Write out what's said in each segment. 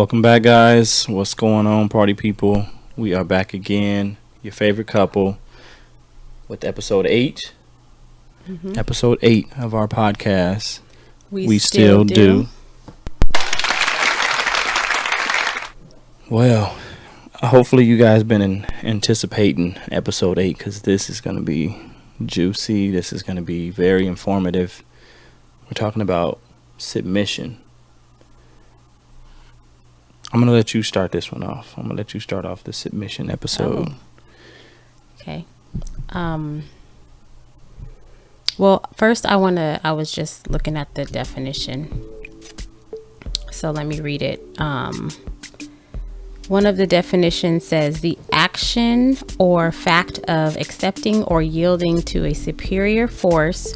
Welcome back, guys. What's going on, party people? We are back again, your favorite couple, with episode 8. Episode 8 of our podcast. We still do. Well, hopefully you guys been anticipating episode 8 because this is going to be juicy. This is going to be very informative. We're talking about submission. I'm going to let you start this one off. I'm going to let you start off the submission episode. Okay. Well, first I was just looking at the definition. So let me read it. One of the definitions says the action or fact of accepting or yielding to a superior force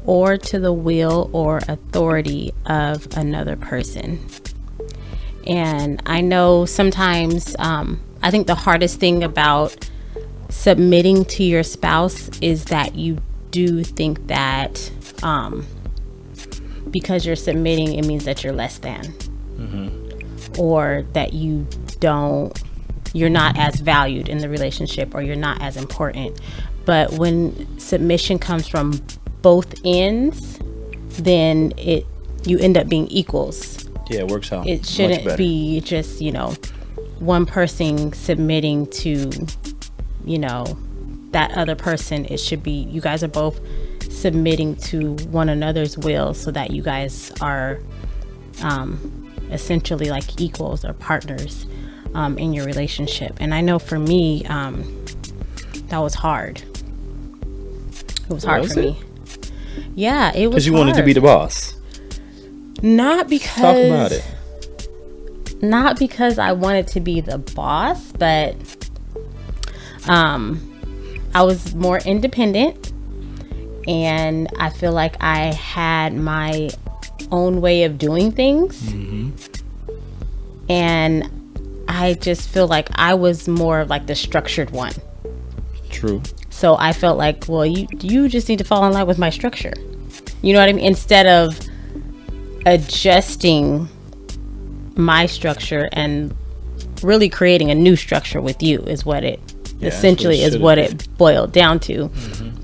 or to the will or authority of another person. And I know sometimes I think the hardest thing about submitting to your spouse is that you do think that because you're submitting, it means that you're less than, or that you're not as valued in the relationship, or you're not as important. But when submission comes from both ends, then you end up being equals. Yeah, it works out. It shouldn't be just, one person submitting to, that other person. It should be you guys are both submitting to one another's will so that you guys are essentially like equals or partners in your relationship. And I know for me, that was hard. It was hard for me. Yeah, it was because you wanted to be the boss. Not because talk about it. Not because I wanted to be the boss, but I was more independent, and I feel like I had my own way of doing things. And I just feel like I was more like the structured one. True. So I felt like, well, you just need to fall in line with my structure. You know what I mean? Instead of adjusting my structure and really creating a new structure with you is what it essentially is what it boiled down to.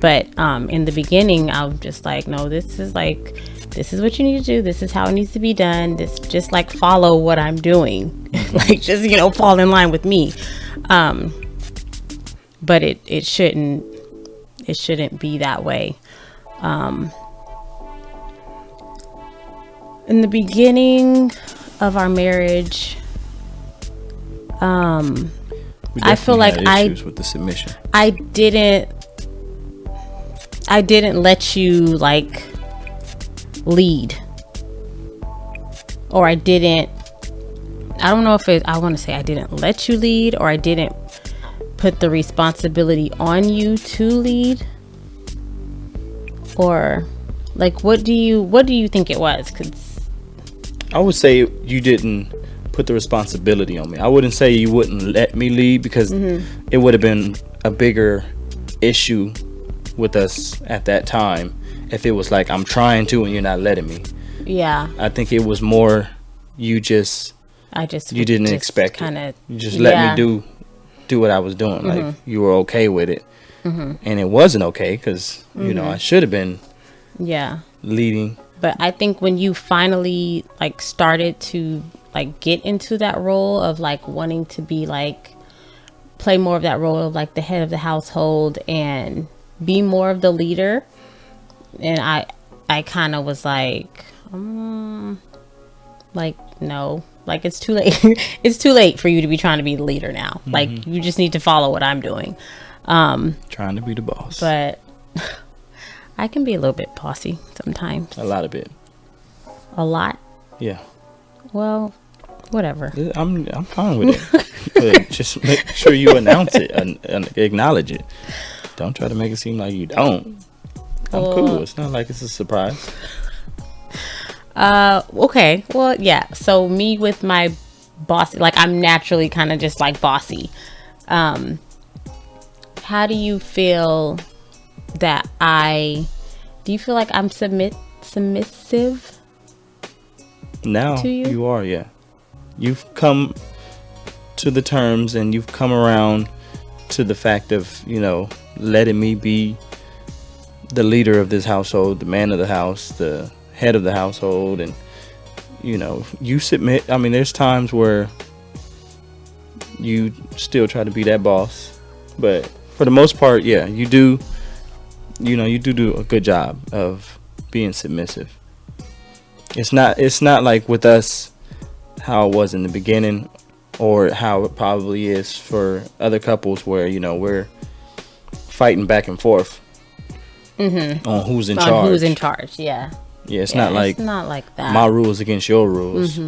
But in the beginning, I'm just like, no, this is what you need to do. This is how it needs to be done. This just like follow what I'm doing. Like just fall in line with me. But it shouldn't be that way. In the beginning of our marriage, I feel like issues with the submission. I didn't let you like lead, or I don't know if I want to say I didn't let you lead, or I didn't put the responsibility on you to lead, or like what do you think it was? 'Cause I would say you didn't put the responsibility on me. I wouldn't say you wouldn't let me lead, because it would have been a bigger issue with us at that time if it was like I'm trying to and you're not letting me. Yeah. I think it was more you didn't expect it. You just let me do what I was doing. Like you were okay with it. And it wasn't okay because I should have been leading. But I think when you finally like started to like get into that role of like wanting to be like play more of that role of like the head of the household and be more of the leader, and I kind of was like no, like it's too late. It's too late for you to be trying to be the leader now. Like you just need to follow what I'm doing. Trying to be the boss. But I can be a little bit bossy sometimes. A lot of it. A lot? Yeah. Well, whatever. I'm fine with it. But just make sure you announce it and acknowledge it. Don't try to make it seem like you don't. I'm cool. It's not like it's a surprise. Okay. Well, yeah. So me with my bossy, like I'm naturally kind of just like bossy. How do you feel that do you feel like I'm submissive now to you? You are, yeah. you've come to the terms and you've come around to the fact of, you know, letting me be the leader of this household, the man of the house, the head of the household, and, you know, you submit. I mean, there's times where you still try to be that boss, but for the most part, yeah, you do a good job of being submissive. It's not like with us how it was in the beginning, or how it probably is for other couples where, you know, we're fighting back and forth on who's in charge. Who's in charge? Yeah. Yeah, it's not like that. My rules against your rules.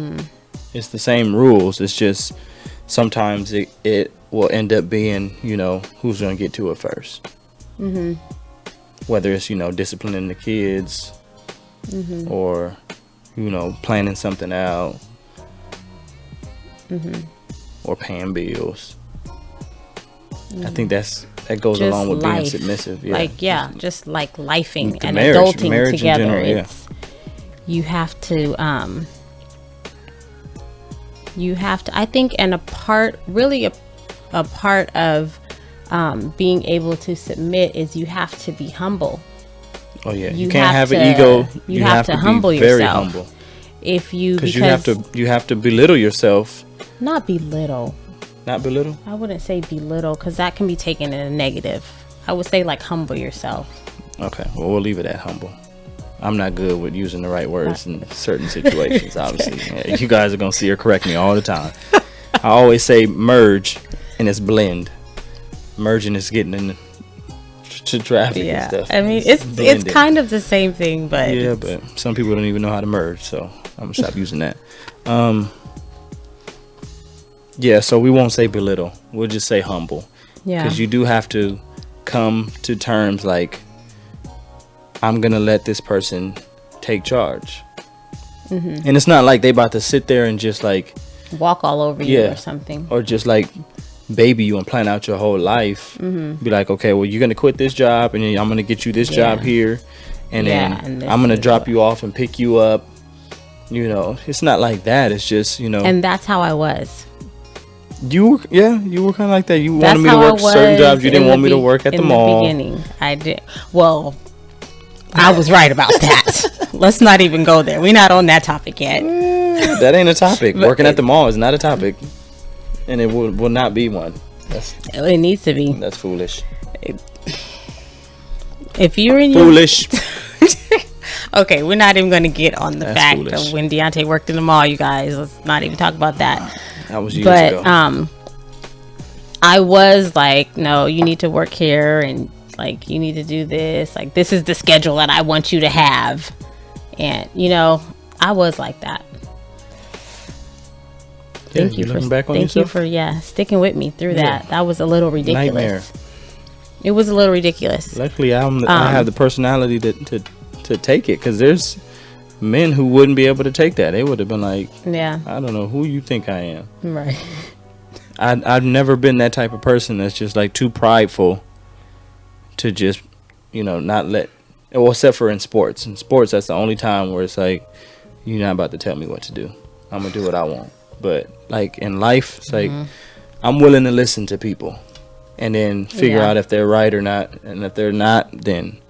It's the same rules. It's just sometimes it will end up being, you know, who's gonna get to it first. Whether it's, you know, disciplining the kids, or, you know, planning something out, or paying bills. I think that goes Just along with life. being submissive. Yeah. Like, yeah, just like lifing and marriage adulting together. in general, You have to, I think, and a part of being able to submit is you have to be humble. Oh yeah, you can't have an ego. You have to humble be very yourself. humble. Because you have to belittle yourself. Not belittle. Not belittle? I wouldn't say belittle, because that can be taken in a negative. I would say like humble yourself. Okay, well, we'll leave it at humble. I'm not good with using the right words in certain situations, obviously. Yeah, you guys are going to see her correct me all the time. I always say merge, and it's blend. Merging is getting into traffic and stuff. I mean, it's kind of the same thing, but... Yeah, but some people don't even know how to merge, so I'm going to stop using that. Yeah, so we won't say belittle. We'll just say humble. Yeah. Because you do have to come to terms like, I'm going to let this person take charge. And it's not like they about to sit there and just like... walk all over you or something. Or just like baby you and plan out your whole life. Be like, okay, well, you're going to quit this job, and then I'm going to get you this job here. And then I'm going to drop you off and pick you up. You know, it's not like that. It's just, you know... And that's how I was. You were kind of like that. You wanted me to work certain jobs. You didn't want me to work at the mall. In the beginning, I did. Well, I was right about that. Let's not even go there. We're not on that topic yet. That ain't a topic. Working at the mall is not a topic, and it will not be one. It needs to be. That's foolish. If you're in foolish. Okay, we're not even going to get on the fact foolish. of when Deontay worked in the mall, you guys. Let's not even talk about that. That was years ago. I was like, no, you need to work here, and like you need to do this. Like, this is the schedule that I want you to have, and you know, I was like that. Thank you for sticking with me through that. That was a little ridiculous. Nightmare. It was a little ridiculous. Luckily, I have the personality to take it, because there's men who wouldn't be able to take that. They would have been like, I don't know who you think I am. Right. I've never been that type of person that's just like too prideful to just, you know, not let, well, except for in sports. In sports, that's the only time where it's like, you're not about to tell me what to do. I'm going to do what I want. But like in life, it's like, I'm willing to listen to people and then figure out if they're right or not. And if they're not, then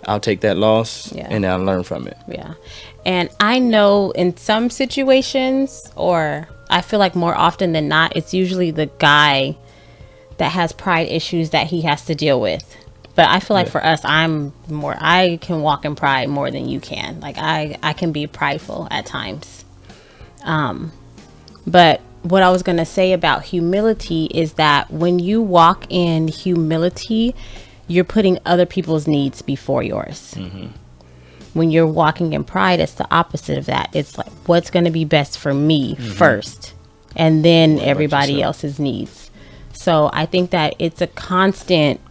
I'll take that loss and I'll learn from it. Yeah. And I know in some situations, or I feel like more often than not, it's usually the guy that has pride issues that he has to deal with. But I feel like for us, I can walk in pride more than you can. Like I can be prideful at times. But what I was going to say about humility is that when you walk in humility, you're putting other people's needs before yours. When you're walking in pride, it's the opposite of that. It's like, what's going to be best for me first, and then everybody else's needs. So I think that it's a constant,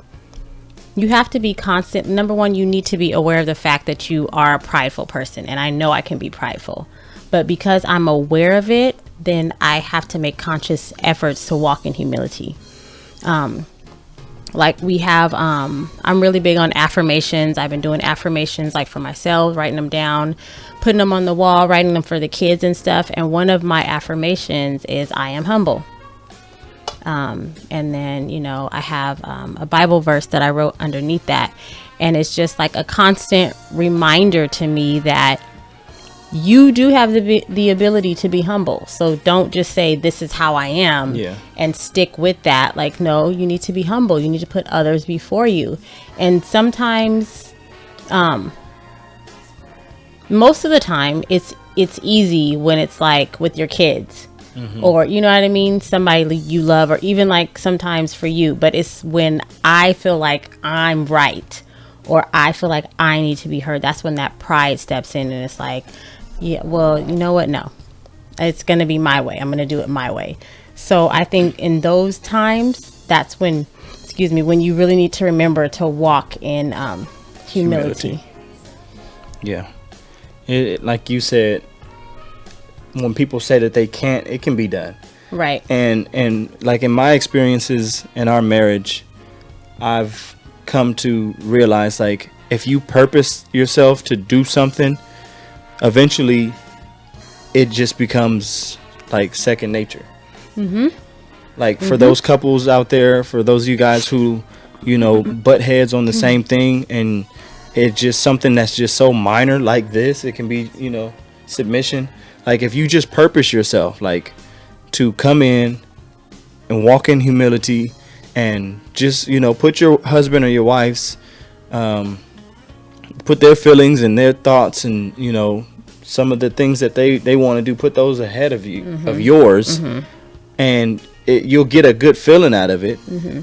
you have to be constant. Number one, you need to be aware of the fact that you are a prideful person. And I know I can be prideful, but because I'm aware of it, then I have to make conscious efforts to walk in humility. like we have, I'm really big on affirmations. I've been doing affirmations like for myself, writing them down, putting them on the wall, writing them for the kids and stuff. And one of my affirmations is I am humble. And then, you know, I have a Bible verse that I wrote underneath that. And it's just like a constant reminder to me that you do have the ability to be humble. So don't just say, this is how I am, and stick with that. Like, no, you need to be humble. You need to put others before you. And sometimes, most of the time, it's easy when it's like with your kids. Or, you know what I mean? Somebody you love, or even like sometimes for you. But it's when I feel like I'm right, or I feel like I need to be heard. That's when that pride steps in, and it's like, yeah, well, you know what? No, it's going to be my way. I'm going to do it my way. So I think in those times, that's when, when you really need to remember to walk in humility. Yeah. Like you said, when people say that they can't, it can be done. Right. And like in my experiences in our marriage, I've come to realize, like, if you purpose yourself to do something, eventually it just becomes like second nature. Like for those couples out there, for those of you guys who, you know, butt heads on the same thing, and it's just something that's just so minor like this, it can be, you know, submission. Like if you just purpose yourself, like to come in and walk in humility, and just, you know, put your husband or your wife's, put their feelings and their thoughts and, you know, some of the things that they want to do, put those ahead of you, of yours, and you'll get a good feeling out of it,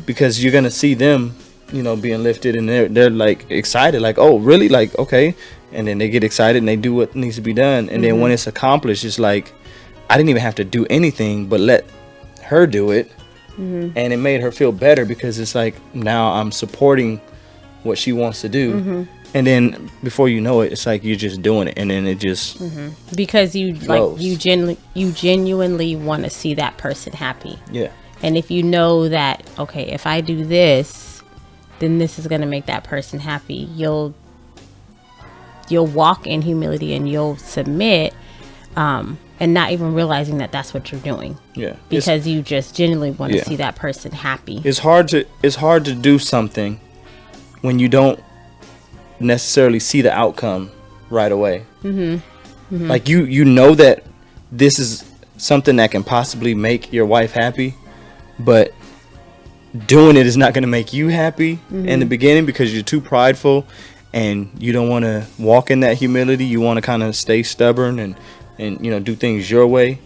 because you're gonna see them, you know, being lifted, and they're like excited, like, oh really, like, okay, and then they get excited and they do what needs to be done, and then when it's accomplished, it's like, I didn't even have to do anything but let her do it, and it made her feel better, because it's like, now I'm supporting what she wants to do. And then before you know it, it's like you're just doing it, and then it just because you flows. Like you genuinely want to see that person happy. Yeah. And if you know that, okay, if I do this, then this is going to make that person happy, you'll walk in humility and you'll submit, and not even realizing that that's what you're doing. Yeah. Because you just genuinely want to see that person happy. It's hard to do something when you don't necessarily see the outcome right away. Like you know that this is something that can possibly make your wife happy, but doing it is not going to make you happy in the beginning, because you're too prideful and you don't want to walk in that humility. You want to kind of stay stubborn and you know, do things your way.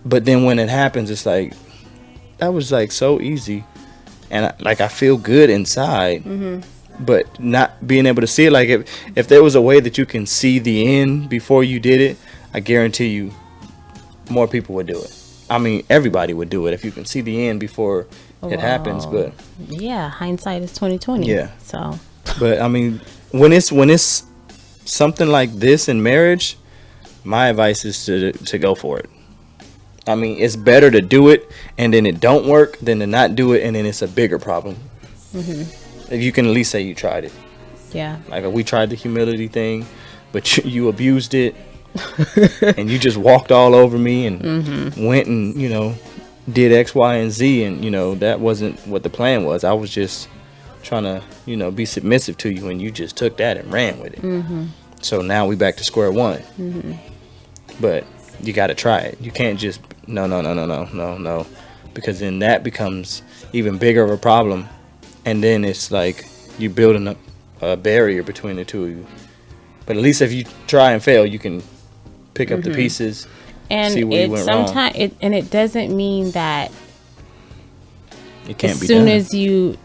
But then when it happens, it's like, that was like so easy, and I feel good inside. But not being able to see it, like if there was a way that you can see the end before you did it, I guarantee you more people would do it. I mean, everybody would do it if you can see the end before it happens. But yeah, hindsight is 20/20. Yeah. So, but I mean, when it's something like this in marriage, my advice is to go for it. I mean, it's better to do it and then it don't work than to not do it and then it's a bigger problem. If you can at least say you tried it. Yeah. Like, we tried the humility thing, but you abused it, and you just walked all over me and went and, you know, did X, Y, and Z, and, you know, that wasn't what the plan was. I was just trying to, you know, be submissive to you, and you just took that and ran with it. So now we back to square one. But you got to try it. You can't just no, because then that becomes even bigger of a problem. And then it's like you're building up a barrier between the two of you. But at least if you try and fail, you can pick up the pieces, and see where you went wrong. And it doesn't mean that it can't be as soon done. as you,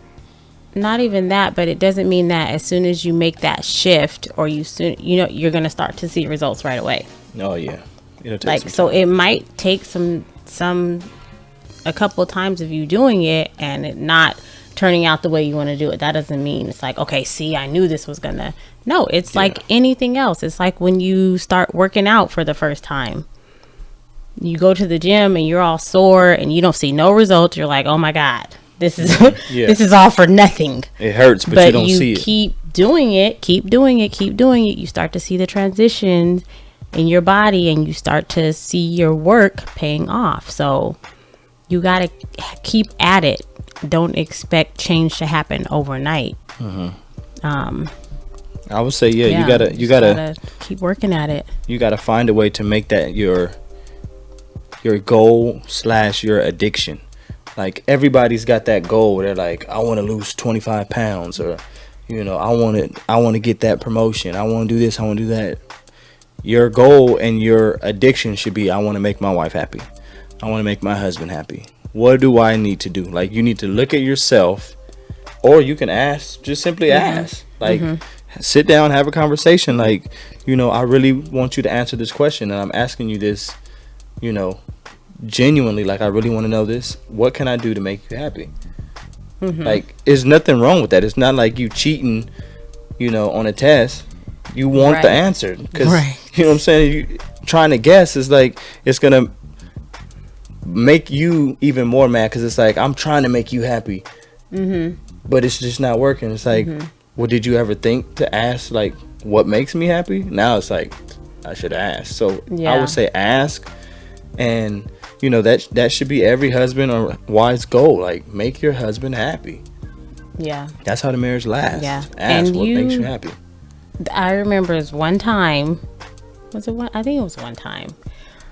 not even that, but it doesn't mean that as soon as you make that shift, or you're going to start to see results right away. Oh yeah, it'll take like some so time. it might take a couple of times of you doing it and it not turning out the way you want to do it. That doesn't mean it's like, okay, see, I knew this was gonna. No, it's like anything else. It's like when you start working out for the first time. You go to the gym and you're all sore and you don't see no results. You're like, oh my God, This is this is all for nothing. It hurts, but you don't see it. Keep doing it, keep doing it, keep doing it. You start to see the transition in your body, and you start to see your work paying off. So you got to keep at it. Don't expect change to happen overnight. I would say, you gotta keep working at it. You gotta find a way to make that your goal / your addiction. Like, everybody's got that goal. They're like, I want to lose 25 pounds, or I want to get that promotion. I want to do this. I want to do that. Your goal and your addiction should be, I want to make my wife happy. I want to make my husband happy. What do I need to do? Like, you need to look at yourself, or you can ask, just simply ask. Like, sit down, have a conversation. Like, I really want you to answer this question, and I'm asking you this, genuinely. Like, I really want to know this. What can I do to make you happy? Like, there's nothing wrong with that. It's not like you cheating, on a test. You want the answer, because you know what I'm saying. You trying to guess is like, it's gonna make you even more mad, because it's like, I'm trying to make you happy, but it's just not working. It's like, well, did you ever think to ask, like, what makes me happy? Now it's like, I should ask. So I would say ask, and that should be every husband or wife's goal. Like, make your husband happy. Yeah, that's how the marriage lasts. Ask and what makes you happy. I remember it was one time. Was it one? I think it was one time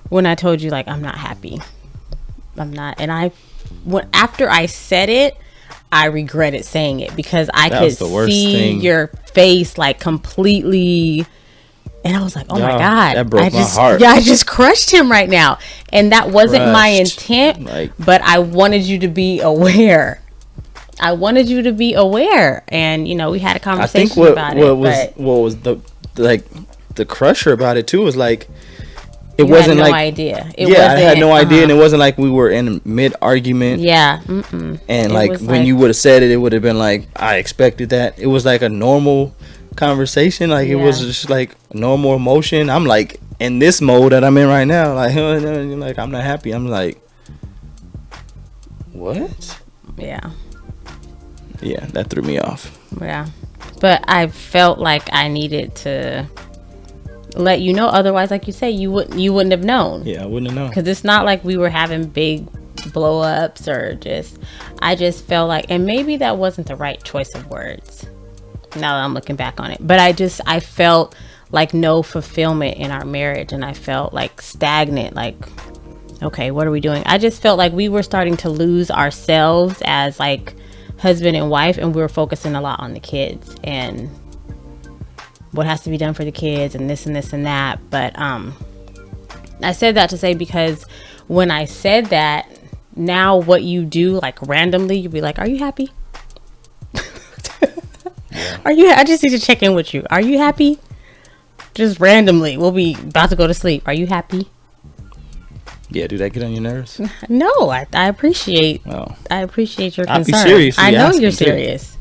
when I told you, like, I'm not happy. I'm not. And after I said it, I regretted saying it, because I could see your face, like, completely. And I was like, oh my God. That broke my heart. Yeah, I just crushed him right now. And that wasn't my intent, but I wanted you to be aware. And, we had a conversation about it. What was the crusher about it too was like, it you wasn't had no like idea. I had no idea, and it wasn't like we were in mid argument. And like, when you would have said it, it would have been like, I expected that. It was like a normal conversation. Like, it was just like normal emotion. I'm like in this mode that I'm in right now. Like, like, I'm not happy. I'm like, what? Yeah, that threw me off. Yeah, but I felt like I needed to let you know. Otherwise, like you say, you wouldn't have known. Yeah, I wouldn't have known. Because it's not like we were having big blow ups, or I just felt like, and maybe that wasn't the right choice of words now that I'm looking back on it, but I felt like no fulfillment in our marriage, and I felt like stagnant. Like, okay, what are we doing? I just felt like we were starting to lose ourselves as like husband and wife, and we were focusing a lot on the kids and what has to be done for the kids, and this and this and that. But I said that to say, because when I said that, now what you do, like, randomly, you'll be like, are you happy? I just need to check in with you. Are you happy? Just randomly, we'll be about to go to sleep. Are you happy? Yeah, do that get on your nerves? No, I appreciate I appreciate your concern. I'll be serious. I know you're serious.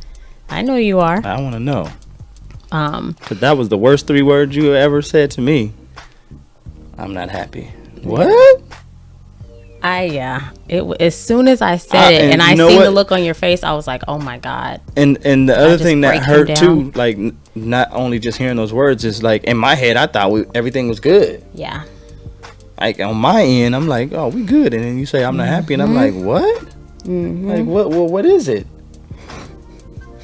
I know you are. I want to know. Because that was the worst 3 words you ever said to me. I'm not happy. What? As soon as I said it, and I seen the look on your face, I was like, oh my God. And the other thing that hurt too, like, not only just hearing those words, is like, in my head, I thought everything was good. Yeah. Like, on my end, I'm like, oh, we good. And then you say, I'm not happy. And I'm like, what? Like, what is it?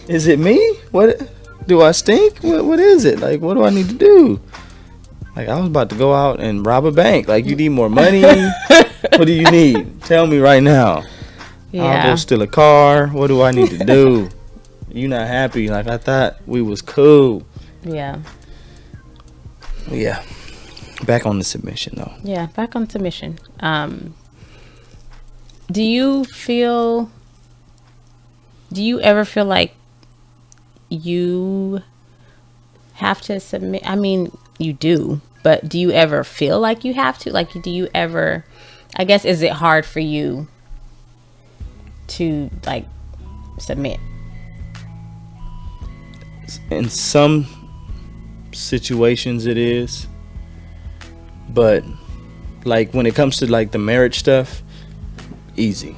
Is it me? What? Do I stink? What is it? Like, what do I need to do? Like, I was about to go out and rob a bank. Like, you need more money? What do you need? Tell me right now. Yeah. I'll go steal a car. What do I need to do? You not happy? Like, I thought we was cool. Yeah. Yeah. Back on the submission, though. Yeah, back on submission. Do you ever feel like you have to submit? I mean, you do, but do you ever feel like you have to? Like, do you ever, I guess, is it hard for you to, like, submit? In some situations it is, but like when it comes to like the marriage stuff, easy.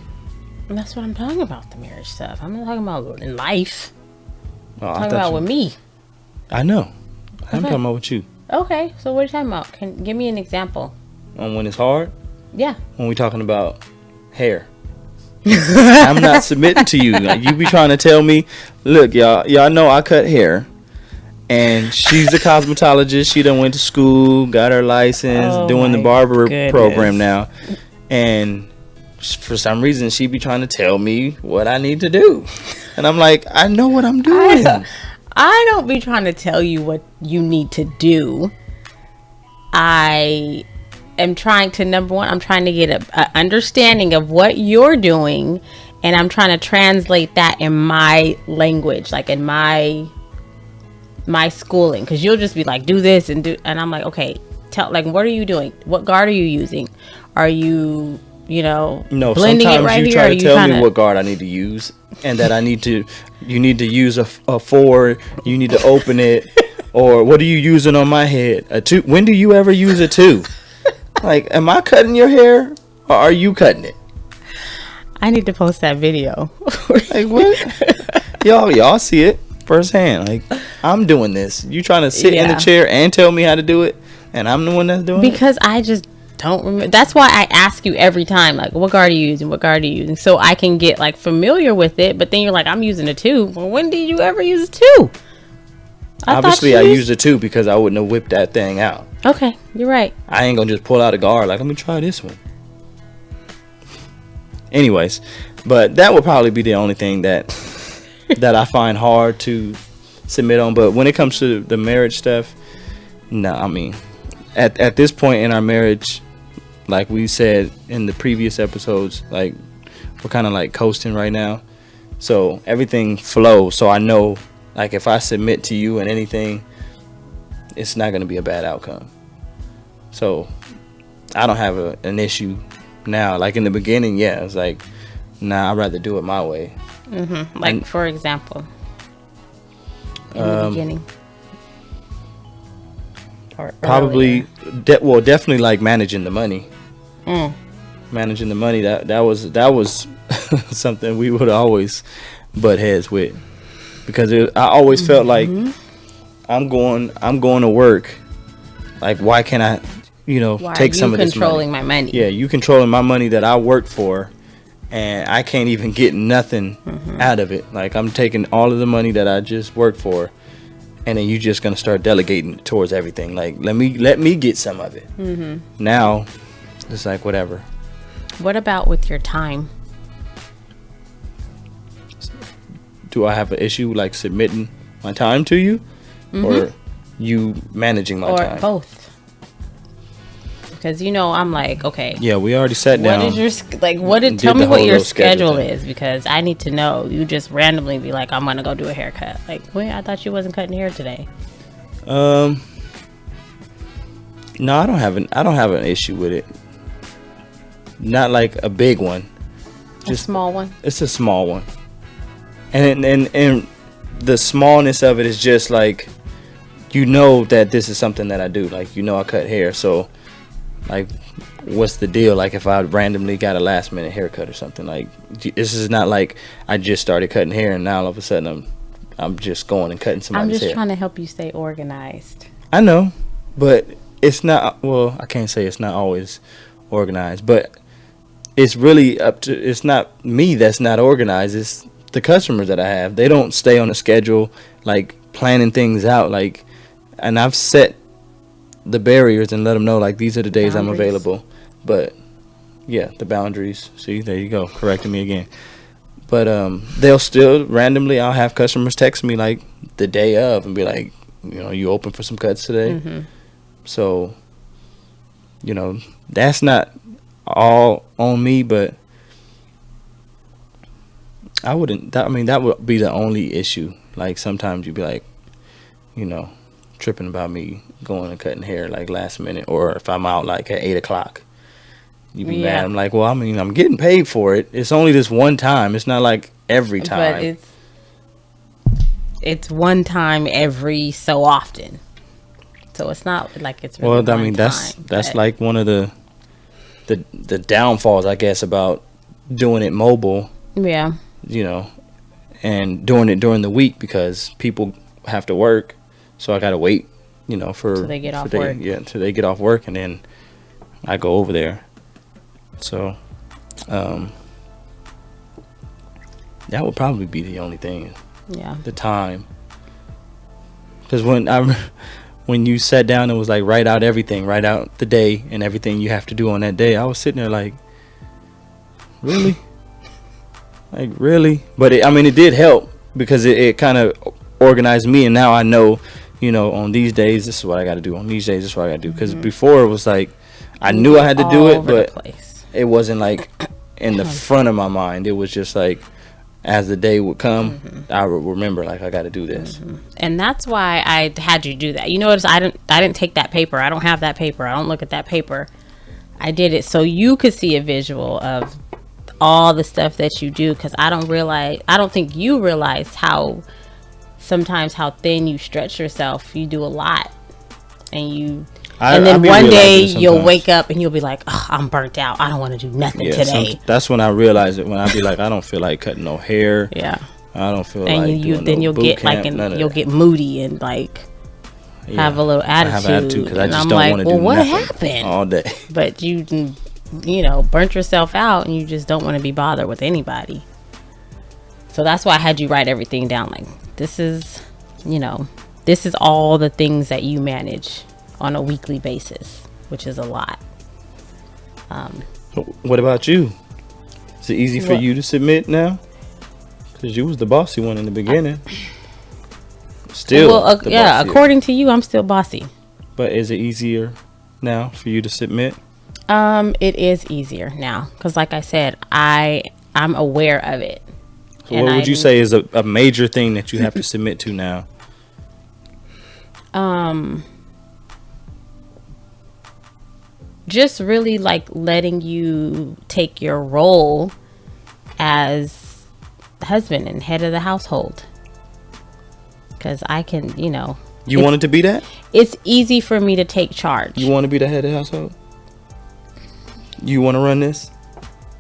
And that's what I'm talking about, the marriage stuff. I'm not talking about in life. Oh, I'm talking about with me. I know. I'm Okay. talking about with you. Okay, so what are you talking about? Give me an example. When it's hard? Yeah. When we talking about hair. I'm not submitting to you. Like, you be trying to tell me, look, y'all know I cut hair. And she's a cosmetologist. She done went to school, got her license, doing the barber program now. And for some reason, she be trying to tell me what I need to do. And I'm like, I know what I'm doing. I don't be trying to tell you what you need to do. I am trying to, number one, I'm trying to get a understanding of what you're doing. And I'm trying to translate that in my language, like in my schooling, because you'll just be like, do this and I'm like, okay, what are you doing? What guard are you using? Are you blending it right here? You try to tell me what guard I need to use, and that you need to use a 4, you need to open it, or what are you using on my head? A 2? When do you ever use a 2? Like, am I cutting your hair or are you cutting it? I need to post that video. Like, what? Y'all see it firsthand. Like, I'm doing this. You trying to sit in the chair and tell me how to do it, and I'm the one that's doing it? Because I just don't remember. That's why I ask you every time, like, what guard are you using? What guard are you using? So I can get like familiar with it. But then you're like, I'm using a 2. Well, when did you ever use a 2? Obviously, I used a 2 because I wouldn't have whipped that thing out. Okay, you're right. I ain't gonna just pull out a guard like, let me try this one. Anyways, but that would probably be the only thing that I find hard to submit on. But when it comes to the marriage stuff, no, I mean, at this point in our marriage, like we said in the previous episodes, like, we're kind of like coasting right now, so everything flows. So I know, like, if I submit to you and anything, it's not going to be a bad outcome. So I don't have an issue now. Like in the beginning, yeah, it's like, nah, I'd rather do it my way. Mm-hmm. Like, and, for example, in the beginning, or probably, definitely like managing the money. Managing the money, that was something we would always butt heads with, because I always felt like I'm going to work. Like, why can't I, take some of this money? Controlling my money. Yeah, you controlling my money that I worked for, and I can't even get nothing out of it. Like, I'm taking all of the money that I just worked for, and then you just gonna start delegating towards everything. Like, let me get some of it. Now, it's like, whatever. What about with your time? Do I have an issue like submitting my time to you, or you managing my time? Or both? Because I'm like, okay. Yeah, we already sat down. What is your tell me what your schedule is, because I need to know. You just randomly be like, I'm gonna go do a haircut. Like, wait, I thought you wasn't cutting hair today. No, I don't have an issue with it. Not like a big one. Just a small one. It's a small one. And the smallness of it is just like, that this is something that I do. Like, I cut hair, so like, what's the deal? Like, if I randomly got a last minute haircut or something, like, this is not like I just started cutting hair and now all of a sudden I'm just going and cutting somebody's hair. I'm just trying to help you stay organized. I know, but it's not. Well, I can't say it's not always organized, but it's really it's not me that's not organized. It's the customers that I have. They don't stay on a schedule, like planning things out. Like, and I've set the barriers and let them know, like, these are the days I'm available. But yeah, the boundaries. See, there you go, correcting me again. But they'll still randomly, I'll have customers text me like the day of and be like, you open for some cuts today? So, that's not all on me, but I wouldn't. That would be the only issue. Like, sometimes you'd be like, tripping about me going and cutting hair like last minute, or if I'm out like at 8 o'clock, you'd be mad. I'm like, well, I mean, I'm getting paid for it. It's only this one time. It's not like every time. But it's one time every so often. So it's not like it's really well. I mean, that's like one of the downfalls, I guess, about doing it mobile, Yeah. You know, and doing it during the week because people have to work, so I gotta wait. You know, Till they get off work. Yeah, till they get off work, and then I go over there. So, that would probably be the only thing. Yeah. The time. Because when you sat down and was like, write out everything, write out the day and everything you have to do on that day, I was sitting there like, really? Like, really? But it did help because it kind of organized me, and now I know, you know, on these days, this is what I got to do. On these days, this is what I got to do. Because before it was like, I knew I had to do it, but it wasn't like in the front of my mind. It was just like, as the day would come, I would remember, like, I got to do this. And that's why I had you do that. You notice I didn't take that paper. I don't have that paper. I don't look at that paper. I did it so you could see a visual of all the stuff that you do, because I don't think you realize how thin you stretch yourself. You do a lot, and then one day you'll wake up and you'll be like, oh, I'm burnt out, I don't want to do nothing today. That's when I realize it, when I be like, I don't feel like cutting no hair. Yeah. I don't feel and like you'll get like, and you'll get moody and like have a little attitude. I have attitude because I just don't want to do what nothing happened all day. But you know, burnt yourself out, and you just don't want to be bothered with anybody. So that's why I had you write everything down. Like, this is all the things that you manage on a weekly basis, which is a lot. What about you? Is it easy for you to submit now? Because you was the bossy one in the beginning. Still, according to you, I'm still bossy. But is it easier now for you to submit? It is easier now because, like I said, I'm aware of it. So what would you say is a major thing that you have to submit to now? Just really like letting you take your role as husband and head of the household. Because I can, you want it to be that? It's easy for me to take charge. You want to be the head of the household? You want to run this?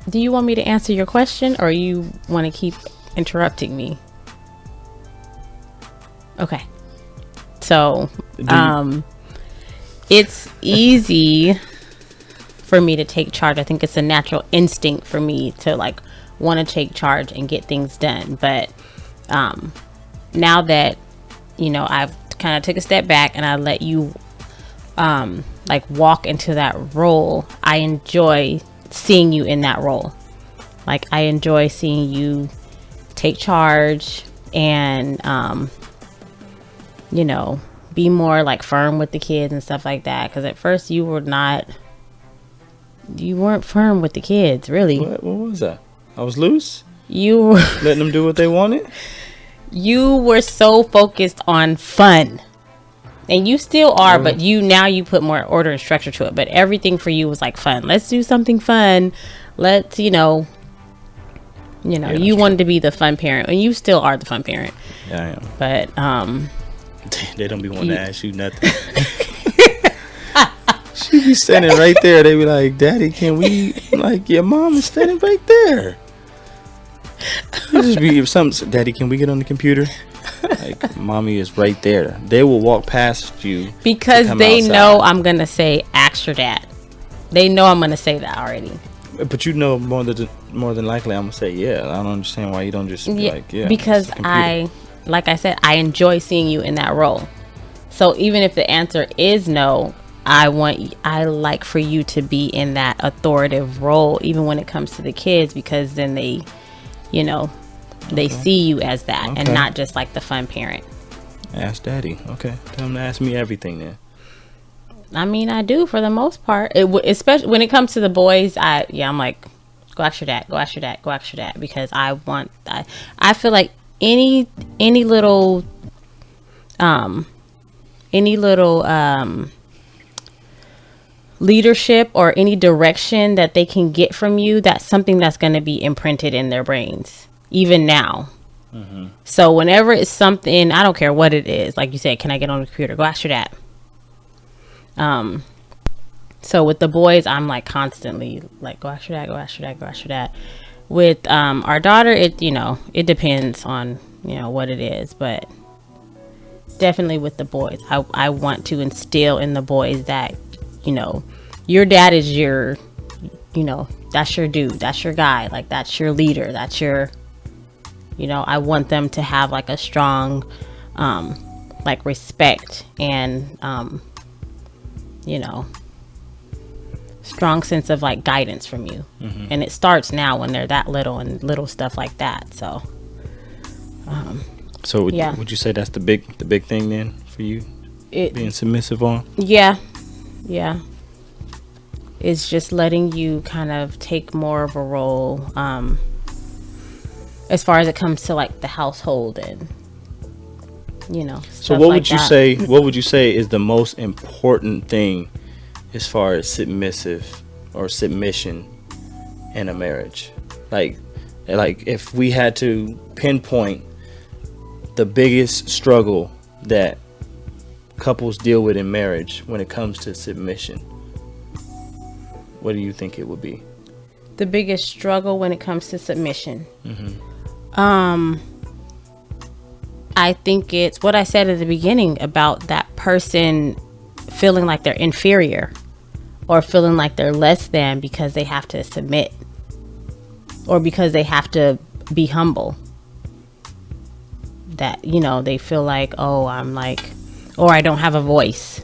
Do you want me to answer your question, or you want to keep interrupting me? Okay. So, it's easy for me to take charge. I think it's a natural instinct for me to like want to take charge and get things done. But now that, I've kind of took a step back and I let you like walk into that role, I enjoy seeing you in that role. Like, I enjoy seeing you take charge and be more like firm with the kids and stuff like that, because at first you weren't firm with the kids, really. What was that? I was loose? You were letting them do what they wanted? You were so focused on fun. And you still are, but you put more order and structure to it. But everything for you was like fun. Let's do something fun. Let's, you wanted to be the fun parent, and you still are the fun parent. Yeah, I am. But they don't be wanting to ask you nothing. She be standing right there. They be like, "Daddy, can we?" Like, your mom is standing right there. It just be something. Daddy, can we get on the computer? Like, mommy is right there. They will walk past you because they know I'm gonna say "ask your dad." They know I'm gonna say that already. But more than likely I'm gonna say yeah. I don't understand why you don't just be like yeah. Because like I said, I enjoy seeing you in that role. So even if the answer is no, I like for you to be in that authoritative role, even when it comes to the kids, because then they, they see you as that and not just like the fun parent. Ask daddy. Okay. Tell him to ask me everything then. I mean, I do for the most part. Especially when it comes to the boys, I'm like, go ask your dad, go ask your dad, go ask your dad, because I feel like any little leadership or any direction that they can get from you, that's something that's going to be imprinted in their brains even now. Mm-hmm. So whenever it's something, I don't care what it is, like you said, can I get on the computer, go ask your dad. So with the boys, I'm like constantly like, go ask your dad, go ask your dad, go ask your dad. With our daughter, it depends on what it is, but definitely with the boys, I want to instill in the boys that your dad is your that's your dude, that's your guy, like that's your leader, that's your I want them to have like a strong like respect and strong sense of like guidance from you. And it starts now when they're that little and little stuff like that. So would you say that's the big thing then for you, being submissive on? Yeah it's just letting you kind of take more of a role as far as it comes to like the household and so what would you say is the most important thing as far as submissive or submission in a marriage? Like if we had to pinpoint the biggest struggle that couples deal with in marriage when it comes to submission, what do you think it would be? The biggest struggle when it comes to submission? I think it's what I said at the beginning about that person feeling like they're inferior or feeling like they're less than because they have to submit or because they have to be humble. That, they feel like, oh, I'm like, or I don't have a voice,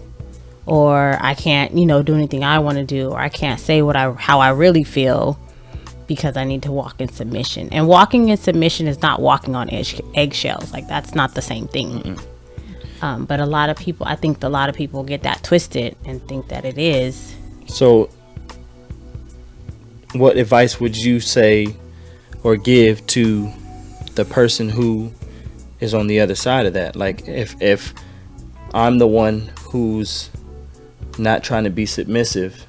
or I can't, do anything I want to do, or I can't say how I really feel because I need to walk in submission. And walking in submission is not walking on eggshells. Like, that's not the same thing. But I think a lot of people get that twisted and think that it is. So what advice would you say or give to the person who is on the other side of that? Like, if I'm the one who's not trying to be submissive,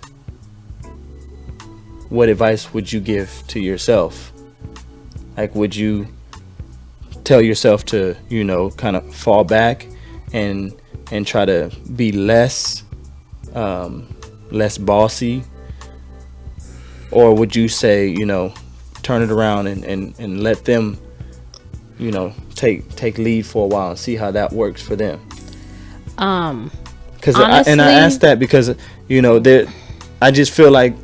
what advice would you give to yourself? Like, would you tell yourself to, kind of fall back and try to be less bossy? Or would you say, turn it around and let them, take lead for a while and see how that works for them? Because I asked that because, I just feel like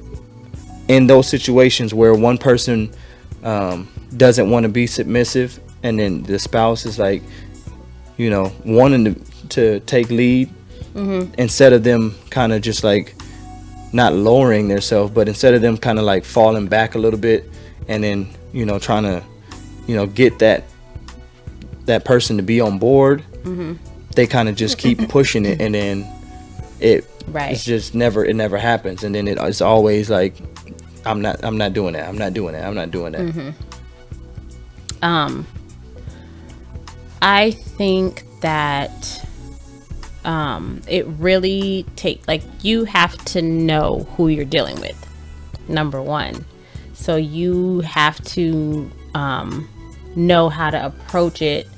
in those situations where one person doesn't want to be submissive, and then the spouse is like, wanting to take lead, instead of them kind of just like not lowering themselves, but instead of them kind of like falling back a little bit and then trying to get that person to be on board, they kind of just keep pushing it, and then it's just it never happens, and then it's always like, I'm not doing that. I'm not doing that. I think that it really you have to know who you're dealing with, number one. So you have to know how to approach it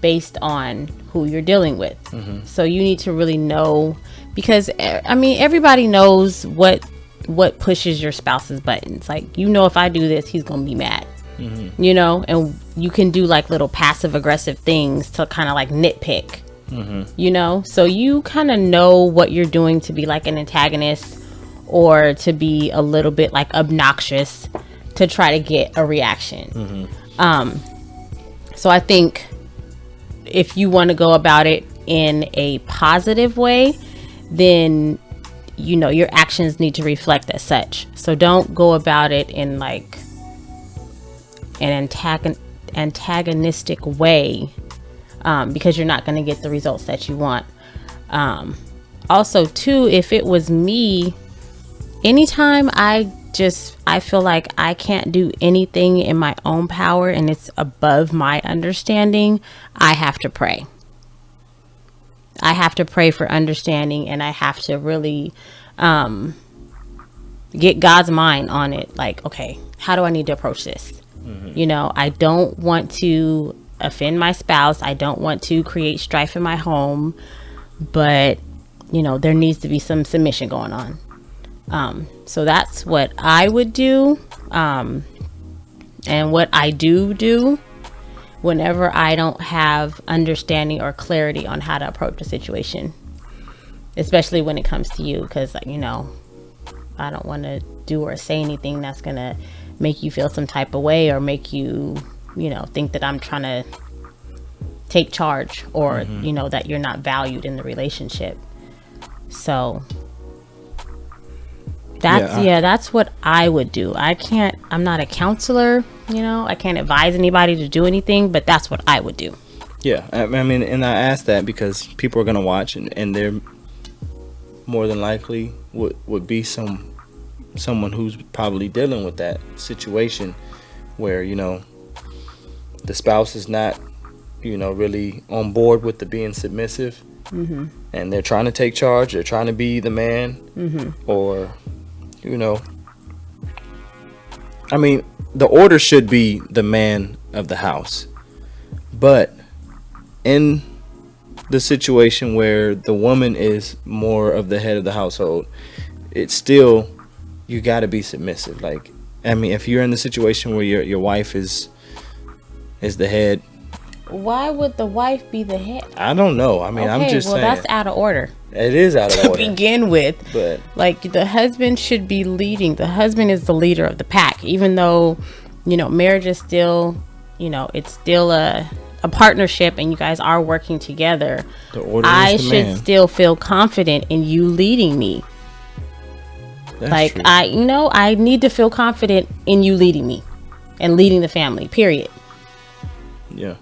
based on who you're dealing with. So you need to really know, because everybody knows what pushes your spouse's buttons. Like, if I do this, he's gonna be mad. And you can do like little passive aggressive things to kind of like nitpick. So you kind of know what you're doing to be like an antagonist or to be a little bit like obnoxious to try to get a reaction. So I think if you want to go about it in a positive way, then your actions need to reflect as such. So don't go about it in like an antagonistic way, because you're not going to get the results that you want. Also too, if it was me, anytime I feel like I can't do anything in my own power and it's above my understanding, I have to pray. I have to pray for understanding, and I have to really get God's mind on it. Like, okay, how do I need to approach this? I don't want to offend my spouse. I don't want to create strife in my home, but there needs to be some submission going on. So that's what I would do. And what I do whenever I don't have understanding or clarity on how to approach a situation, especially when it comes to you, because, you know, I don't want to do or say anything that's going to make you feel some type of way or make you, you know, think that I'm trying to take charge or, you know, that you're not valued in the relationship. So that's what I would do. I'm not a counselor, you know, I can't advise anybody to do anything, but that's what I would do. Yeah. I mean, and I ask that because people are going to watch and they're more than likely would be someone who's probably dealing with that situation where, you know, the spouse is not, you know, really on board with the being submissive, and they're trying to take charge, they're trying to be the man, or, you know, I mean, the order should be the man of the house, but in the situation where the woman is more of the head of the household, it's still, you got to be submissive. Like, I mean, if you're in the situation where your wife is the head, why would the wife be the head? I don't know. I mean, I'm just saying. Well, that's out of order. It is out of order to begin with. But like, the husband should be leading. The husband is the leader of the pack, even though, you know, marriage is still, you know, it's still a partnership and you guys are working together. The order I is the should man. still feel confident in you leading me. That's like true. I need to feel confident in you leading me and leading the family, period. Yeah.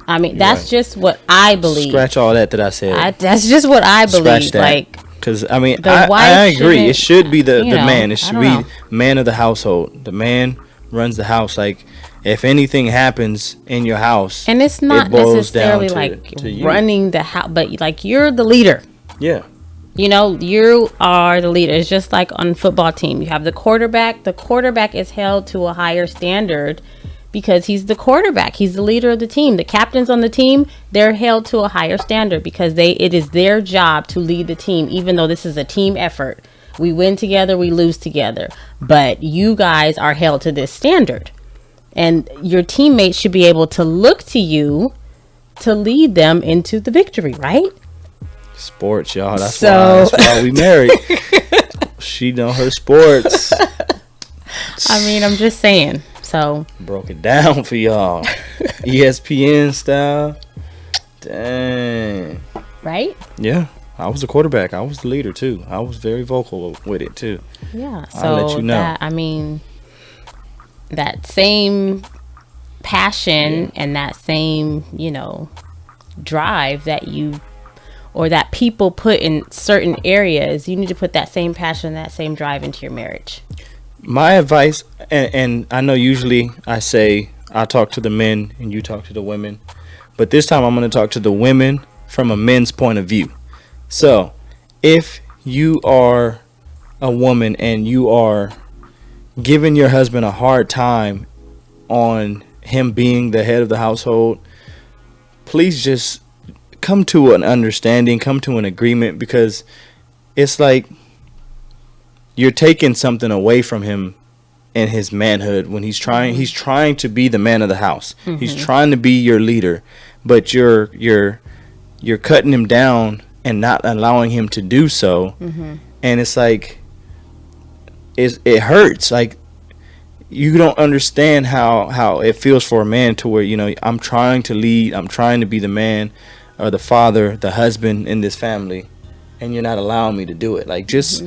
I mean, that's just what I believe. Scratch all that I said. That's just what I believe. Scratch that. Like, because I mean, the wife I agree. It should be the you know, man. It should be man of the household. The man runs the house. Like, if anything happens in your house, and it's not necessarily like to running the house, but like, you're the leader. Yeah. You know, you are the leader. It's just like on a football team. You have the quarterback. The quarterback is held to a higher standard because he's the quarterback. He's the leader of the team. The captains on the team, they're held to a higher standard because it is their job to lead the team, even though this is a team effort. We win together, we lose together. But you guys are held to this standard. And your teammates should be able to look to you to lead them into the victory, right? Sports, y'all. That's why we married. She know her sports. I mean, I'm just saying. So broke it down for y'all. ESPN style. Dang. Right? Yeah. I was a quarterback. I was the leader too. I was very vocal with it too. Yeah. So I'll let you know. That, I mean, that same passion and that same, you know, drive that you or that people put in certain areas, you need to put that same passion, that same drive into your marriage. My advice, and I know usually I say I talk to the men and you talk to the women, but this time I'm going to talk to the women from a men's point of view. So if you are a woman and you are giving your husband a hard time on him being the head of the household, please just come to an understanding, come to an agreement, because it's like you're taking something away from him in his manhood when he's trying to be the man of the house. Mm-hmm. He's trying to be your leader, but you're cutting him down and not allowing him to do so. Mm-hmm. And it's like it hurts. Like, you don't understand how it feels for a man to where, you know, I'm trying to lead, I'm trying to be the man or the father, the husband in this family, and you're not allowing me to do it. Like, just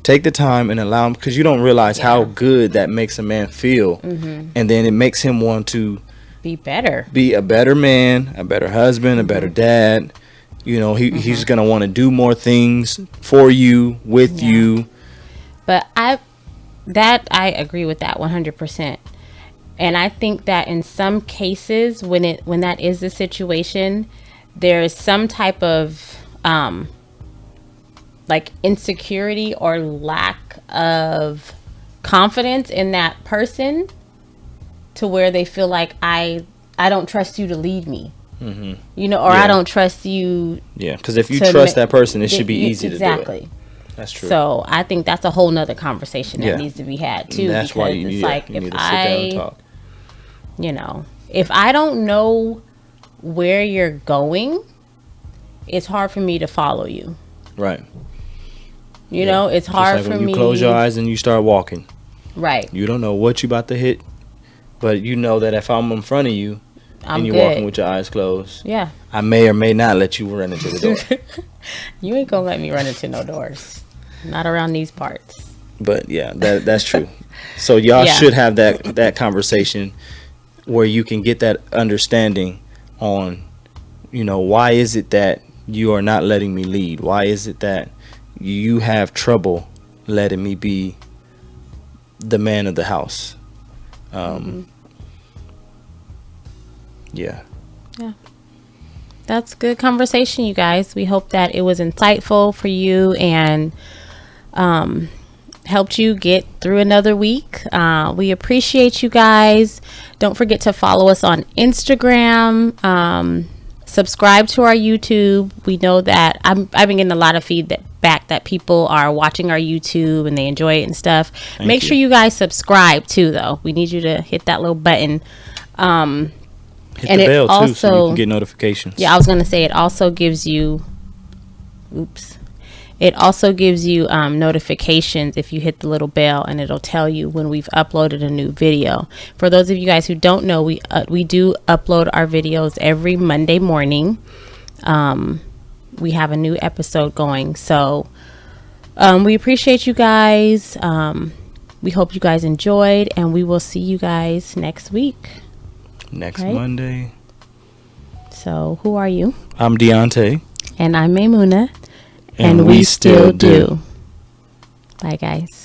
take the time and allow him, because you don't realize how good that makes a man feel. Mm-hmm. And then it makes him want to be a better man, a better husband, a better dad. You know, he's going to want to do more things for you, with you. But I agree with that 100%. And I think that in some cases, when that is the situation, there is some type of like insecurity or lack of confidence in that person, to where they feel like I don't trust you to lead me. Mm-hmm. You know, or I don't trust you. Yeah, because if you trust that person, it should be easy to do it. Exactly. That's true. So I think that's a whole nother conversation that needs to be had too. And that's why it's like, if you need to sit down and talk. you know, if I don't know where you're going, it's hard for me to follow you. Right. You know, it's hard for me. When you close your eyes and you start walking. Right. You don't know what you about to hit, but you know that if I'm in front of you and you're walking with your eyes closed, yeah, I may or may not let you run into the door. You ain't gonna let me run into no doors. Not around these parts. But yeah, that's true. So y'all should have that conversation where you can get that understanding on, you know, why is it that you are not letting me lead? Why is it that you have trouble letting me be the man of the house? Yeah. That's good conversation, you guys. We hope that it was insightful for you and helped you get through another week. We appreciate you guys. Don't forget to follow us on Instagram. Subscribe to our YouTube. We know that I've been getting a lot of feedback that people are watching our YouTube and they enjoy it and stuff. Make sure you guys subscribe too, though. We need you to hit that little button. Hit the bell also, too, so you can get notifications. Yeah, I was gonna say it also gives you. It also gives you notifications if you hit the little bell, and it'll tell you when we've uploaded a new video. For those of you guys who don't know, we do upload our videos every Monday morning. We have a new episode going, so we appreciate you guys. We hope you guys enjoyed, and we will see you guys next week. Next Monday. So, who are you? I'm Deontay. And I'm Maymuna. And we still do. Bye, guys.